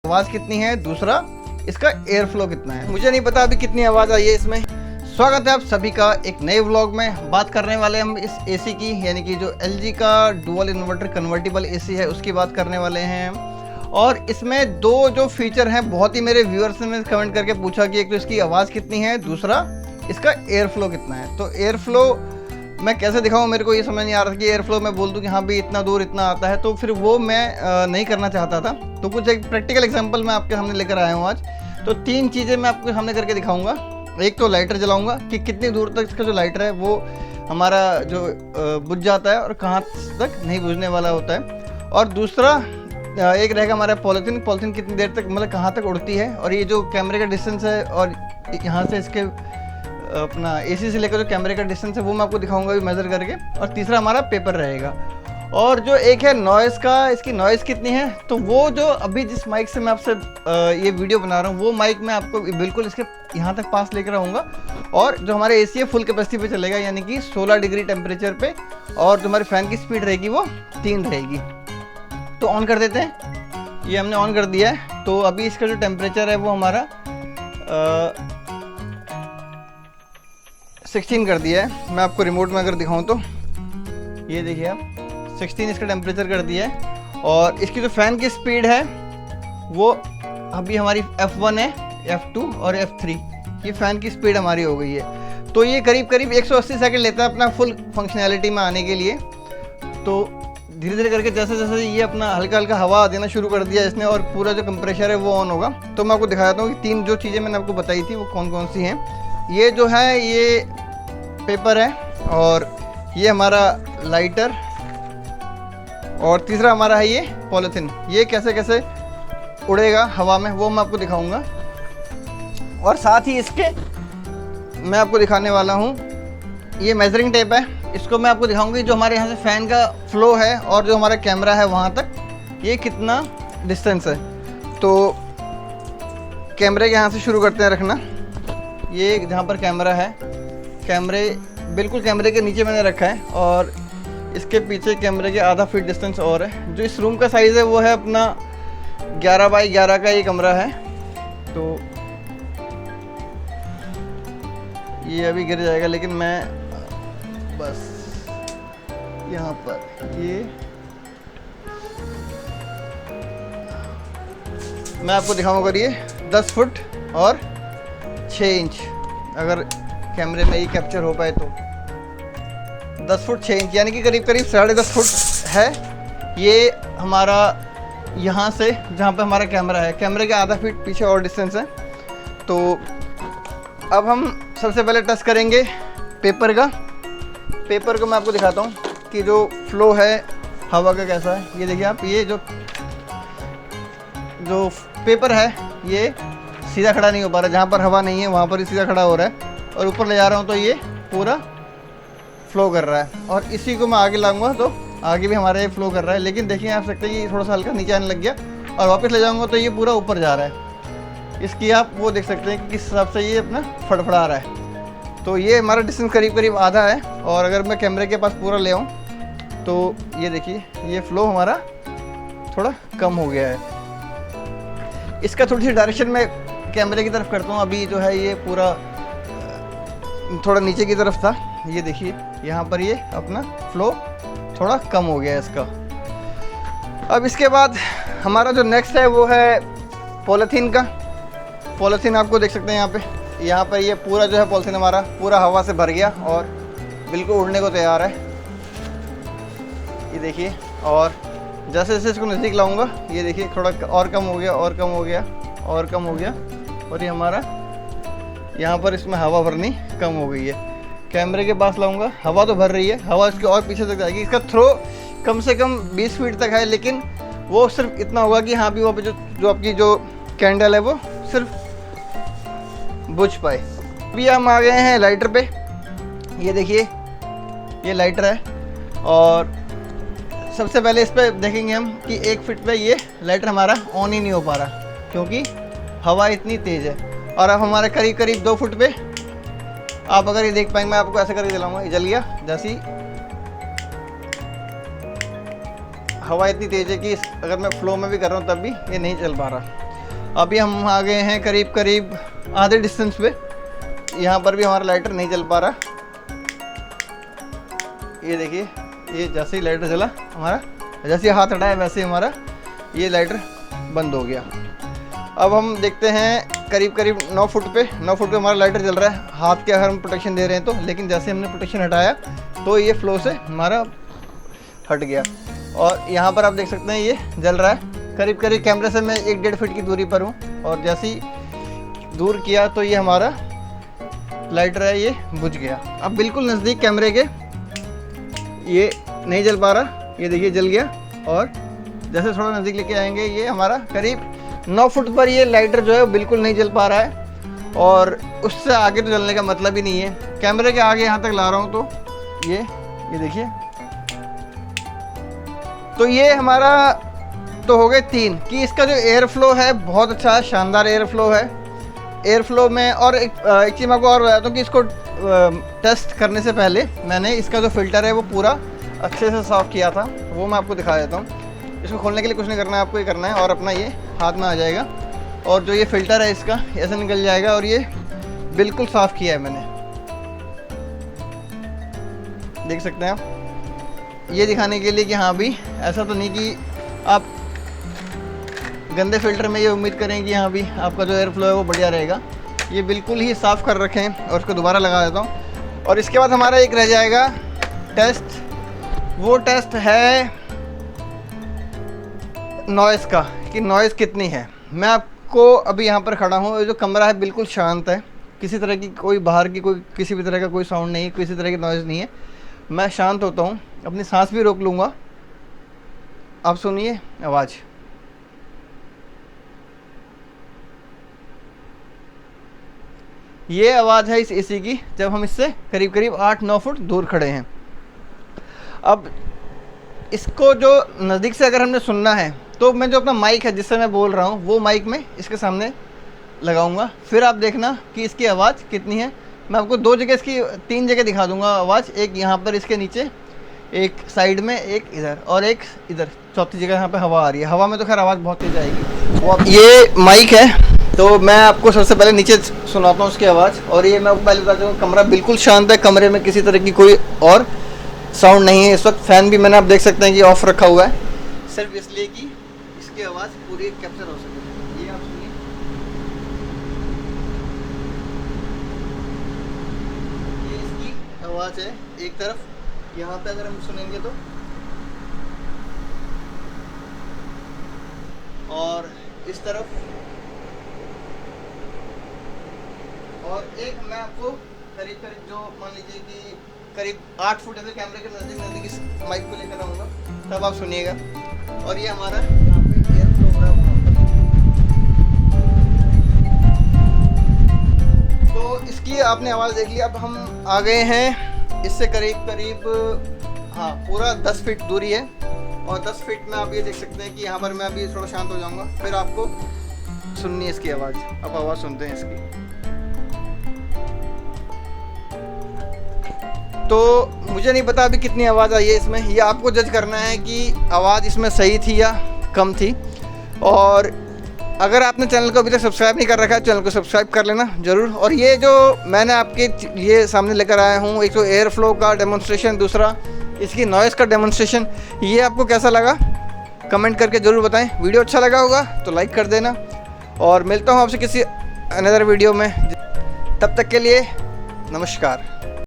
आवाज़ कितनी है, दूसरा इसका एयर फ्लो कितना है। मुझे नहीं पता अभी कितनी आवाज़ आई है इसमें। स्वागत है आप सभी का एक नए व्लॉग में। बात करने वाले हम इस एसी की, यानी कि जो LG का डुअल इन्वर्टर कन्वर्टेबल एसी है उसकी बात करने वाले हैं। और इसमें दो जो फीचर हैं, बहुत ही मेरे व्यूअर्स ने कमेंट करके पूछा कि एक तो इसकी आवाज़ कितनी है, दूसरा इसका एयर फ्लो कितना है। तो एयर फ्लो मैं कैसे दिखाऊं, मेरे को ये समझ नहीं आ रहा था कि एयर फ्लो मैं बोल दूं कि हाँ भी इतना दूर इतना आता है, तो फिर वो मैं नहीं करना चाहता था। तो कुछ एक प्रैक्टिकल एग्जांपल मैं आपके सामने लेकर आया हूँ आज। तो तीन चीज़ें मैं आपके सामने करके दिखाऊंगा। एक तो लाइटर जलाऊंगा कि कितनी दूर तक इसका जो लाइटर है वो हमारा जो बुझ जाता है और कहाँ तक नहीं बुझने वाला होता है। और दूसरा एक रहेगा हमारा पॉलीथीन कितनी देर तक, मतलब कहाँ तक उड़ती है। और ये जो कैमरे का डिस्टेंस है और यहाँ से इसके अपना एसी से लेकर जो कैमरे का डिस्टेंस है वो मैं आपको दिखाऊंगा भी मेज़र करके। और तीसरा हमारा पेपर रहेगा। और जो एक है नॉइज़ का, इसकी नॉइज़ कितनी है, तो वो जो अभी जिस माइक से मैं आपसे ये वीडियो बना रहा हूँ वो माइक मैं आपको बिल्कुल इसके यहाँ तक पास लेकर आऊँगा। और जो हमारे एसी है फुल कैपेसिटी पे चलेगा, यानी कि 16 डिग्री टेम्परेचर पे। और जो हमारे फ़ैन की स्पीड रहेगी वो 3 रहेगी। तो ऑन कर देते हैं। ये हमने ऑन कर दिया है। तो अभी इसका जो टेम्परेचर है वो हमारा 16 कर दिया है। मैं आपको रिमोट में अगर दिखाऊं तो ये देखिए आप, 16 इसका टेम्परेचर कर दिया है। और इसकी जो फ़ैन की स्पीड है वो अभी हमारी F1 है, F2 और F3, ये फ़ैन की स्पीड हमारी हो गई है। तो ये करीब 180 सेकंड लेता है अपना फुल फंक्शनैलिटी में आने के लिए। तो धीरे धीरे करके जैसे जैसे ये अपना हल्का हल्का हवा देना शुरू कर दिया इसने और पूरा जो कंप्रेशर है वो ऑन होगा। तो मैं आपको दिखाता हूँ कि तीन जो चीज़ें मैंने आपको बताई थी वो कौन कौन सी हैं। ये जो है ये पेपर है, और ये हमारा लाइटर, और तीसरा हमारा है ये पॉलीथीन। ये कैसे कैसे उड़ेगा हवा में वो मैं आपको दिखाऊंगा। और साथ ही इसके मैं आपको दिखाने वाला हूँ ये मेजरिंग टेप है। इसको मैं आपको दिखाऊंगी जो हमारे यहाँ से फ़ैन का फ्लो है और जो हमारा कैमरा है वहाँ तक ये कितना डिस्टेंस है। तो कैमरे के यहाँ से शुरू करते हैं रखना। ये जहाँ पर कैमरा है, कैमरे बिल्कुल कैमरे के नीचे मैंने रखा है, और इसके पीछे कैमरे के आधा फीट डिस्टेंस और है। जो इस रूम का साइज़ है वो है अपना 11 बाई 11 का ये कमरा है। तो ये अभी गिर जाएगा, लेकिन मैं बस यहाँ पर ये मैं आपको दिखाऊंगा। ये 10 फुट और 6 इंच, अगर कैमरे में ये कैप्चर हो पाए तो 10 फुट 6 इंच, यानी कि करीब 10.5 फुट है। ये हमारा यहाँ से जहाँ पे हमारा कैमरा है, कैमरे के आधा फीट पीछे और डिस्टेंस है। तो अब हम सबसे पहले टेस्ट करेंगे पेपर का। पेपर को मैं आपको दिखाता हूँ कि जो फ्लो है हवा का कैसा है। ये देखिए आप, ये जो पेपर है ये सीधा खड़ा नहीं हो पा रहा। जहाँ पर हवा नहीं है वहाँ पर ही सीधा खड़ा हो रहा है, और ऊपर ले जा रहा हूँ तो ये पूरा फ्लो कर रहा है। और इसी को मैं आगे लाऊंगा तो आगे भी हमारे ये फ्लो कर रहा है। लेकिन देखिए आप सकते हैं कि थोड़ा सा हल्का नीचे आने लग गया, और वापस ले जाऊंगा तो ये पूरा ऊपर जा रहा है। इसकी आप वो देख सकते हैं कि किस हिसाब से ये अपना फड़फड़ा रहा है। तो ये हमारा डिस्टेंस करीब आधा है। और अगर मैं कैमरे के पास पूरा ले आऊँ तो ये देखिए ये फ्लो हमारा थोड़ा कम हो गया है। इसका थोड़ी सी डायरेक्शन में कैमरे की तरफ करता हूँ। अभी जो है ये पूरा थोड़ा नीचे की तरफ था। ये देखिए यहाँ पर ये अपना फ्लो थोड़ा कम हो गया है इसका। अब इसके बाद हमारा जो नेक्स्ट है वो है पॉलीथीन का। पॉलीथीन आपको देख सकते हैं यहाँ पर ये पूरा जो है पॉलीथीन हमारा पूरा हवा से भर गया और बिल्कुल उड़ने को तैयार है। ये देखिए, और जैसे जैसे इसको नज़दीक लाऊंगा ये देखिए थोड़ा और कम हो गया और कम हो गया और कम हो गया, और ये हमारा यहाँ पर इसमें हवा भरनी कम हो गई है। कैमरे के पास लाऊंगा, हवा तो भर रही है, हवा इसके और पीछे तक जाएगी। इसका थ्रो कम से कम 20 फीट तक है, लेकिन वो सिर्फ इतना होगा कि हाँ भी वहाँ पे जो आपकी जो कैंडल है वो सिर्फ बुझ पाए। अभी हम आ गए हैं लाइटर पे। ये देखिए ये लाइटर है, और सबसे पहले इस पर देखेंगे हम कि 1 फीट पे ये लाइटर हमारा ऑन ही नहीं हो पा रहा क्योंकि हवा इतनी तेज़ है। और अब हमारे करीब 2 फुट पे आप अगर ये देख पाएंगे, मैं आपको ऐसे करके दिलाऊंगा, ये जल गया। जैसी हवा इतनी तेज़ है कि अगर मैं फ्लो में भी कर रहा हूँ तब भी ये नहीं चल पा रहा। अभी हम आ गए हैं करीब करीब आधे डिस्टेंस पे। यहाँ पर भी हमारा लाइटर नहीं जल पा रहा। ये देखिए, ये जैसे ही लाइटर जला हमारा, जैसे हाथ हटाया वैसे ही हमारा ये लाइटर बंद हो गया। अब हम देखते हैं करीब करीब 9 फुट पे हमारा लाइटर जल रहा है। हाथ के अगर हम प्रोटेक्शन दे रहे हैं तो, लेकिन जैसे हमने प्रोटेक्शन हटाया तो ये फ्लो से हमारा हट गया। और यहाँ पर आप देख सकते हैं ये जल रहा है। करीब करीब कैमरे से मैं 1-1.5 फीट की दूरी पर हूँ, और जैसे ही दूर किया तो ये हमारा लाइटर है ये बुझ गया। अब बिल्कुल नज़दीक कैमरे के ये नहीं जल पा रहा, ये देखिए जल गया। और जैसे थोड़ा नज़दीक लेके आएंगे, ये हमारा करीब 9 फुट पर ये लाइटर जो है बिल्कुल नहीं जल पा रहा है। और उससे आगे तो जलने का मतलब ही नहीं है। कैमरे के आगे यहाँ तक ला रहा हूँ तो ये देखिए, तो ये हमारा तो हो गए 3 कि इसका जो एयर फ्लो है बहुत अच्छा है, शानदार एयर फ्लो है। एयर फ्लो में और एक चीज़ मैं आपको और बताता हूँ कि इसको टेस्ट करने से पहले मैंने इसका जो फ़िल्टर है वो पूरा अच्छे से साफ़ किया था, वो मैं आपको दिखा देता हूँ। इसको खोलने के लिए कुछ नहीं करना है, आपको ये करना है और अपना ये हाथ में आ जाएगा, और जो ये फ़िल्टर है इसका ऐसे निकल जाएगा। और ये बिल्कुल साफ़ किया है मैंने, देख सकते हैं आप। ये दिखाने के लिए कि हाँ भी ऐसा तो नहीं कि आप गंदे फ़िल्टर में ये उम्मीद करें कि हाँ भी आपका जो एयर फ्लो है वो बढ़िया रहेगा। ये बिल्कुल ही साफ़ कर रखे हैं, और उसको दोबारा लगा देता हूँ। और इसके बाद हमारा एक रह जाएगा टेस्ट, वो टेस्ट है नॉइज़ का, कि नॉइज़ कितनी है। मैं आपको अभी यहाँ पर खड़ा हूँ, जो कमरा है बिल्कुल शांत है, किसी तरह की कोई बाहर की कोई किसी भी तरह का कोई साउंड नहीं है, किसी तरह की नॉइज़ नहीं है। मैं शांत होता हूँ, अपनी सांस भी रोक लूँगा। आप सुनिए आवाज़, ये आवाज़ है इस एसी की, जब हम इससे करीब करीब 8-9 फुट दूर खड़े हैं। अब इसको जो नज़दीक से अगर हमने सुनना है तो मैं जो अपना माइक है जिससे मैं बोल रहा हूँ वो माइक में इसके सामने लगाऊंगा, फिर आप देखना कि इसकी आवाज़ कितनी है। मैं आपको 2 जगह इसकी 3 जगह दिखा दूंगा आवाज़, एक यहाँ पर इसके नीचे, एक साइड में, एक इधर और एक इधर, चौथी जगह यहाँ पे हवा आ रही है। हवा में तो खैर आवाज़ बहुत तेज़ आएगी। वो ये माइक है, तो मैं आपको सबसे पहले नीचे सुनाता हूँ उसकी आवाज़। और ये मैं आपको पहले बता दूँ, कमरा बिल्कुल शांत है, कमरे में किसी तरह की कोई और साउंड नहीं है। इस वक्त फ़ैन भी मैंने आप देख सकते हैं कि ऑफ रखा हुआ है, सिर्फ इसलिए कि इसकी आवाज़ पूरी कैप्चर हो सके। ये आप सुनिए, ये इसकी आवाज़ है। एक तरफ यहाँ पे अगर हम सुनेंगे तो, और इस तरफ, और एक मैं आपको करीब करीब जो मान लीजिए कि करीब 8 फुट ऐसे कैमरे के नज़दीक इस माइक को लेकर आऊँगा, तब आप सुनिएगा। और ये हमारा यहाँ पे एयर फ्लो हो रहा है। तो इसकी आपने आवाज़ देख ली। अब हम आ गए हैं इससे करीब करीब, हाँ, पूरा 10 फीट दूरी है। और 10 फीट में आप ये देख सकते हैं कि यहाँ पर मैं अभी थोड़ा शांत हो जाऊँगा, फिर आपको सुननी है इसकी आवाज़। अब आवाज़ सुनते हैं इसकी। तो मुझे नहीं पता अभी कितनी आवाज़ आई है इसमें, ये आपको जज करना है कि आवाज़ इसमें सही थी या कम थी। और अगर आपने चैनल को अभी तक सब्सक्राइब नहीं कर रखा है, चैनल को सब्सक्राइब कर लेना ज़रूर। और ये जो मैंने आपके ये सामने लेकर आया हूँ, एक तो एयर फ्लो का डेमोन्स्ट्रेशन, दूसरा इसकी नॉइज़ का डेमोन्स्ट्रेशन, ये आपको कैसा लगा कमेंट करके ज़रूर बताएं। वीडियो अच्छा लगा होगा तो लाइक कर देना, और मिलता हूँ आपसे किसी अनदर वीडियो में। तब तक के लिए नमस्कार।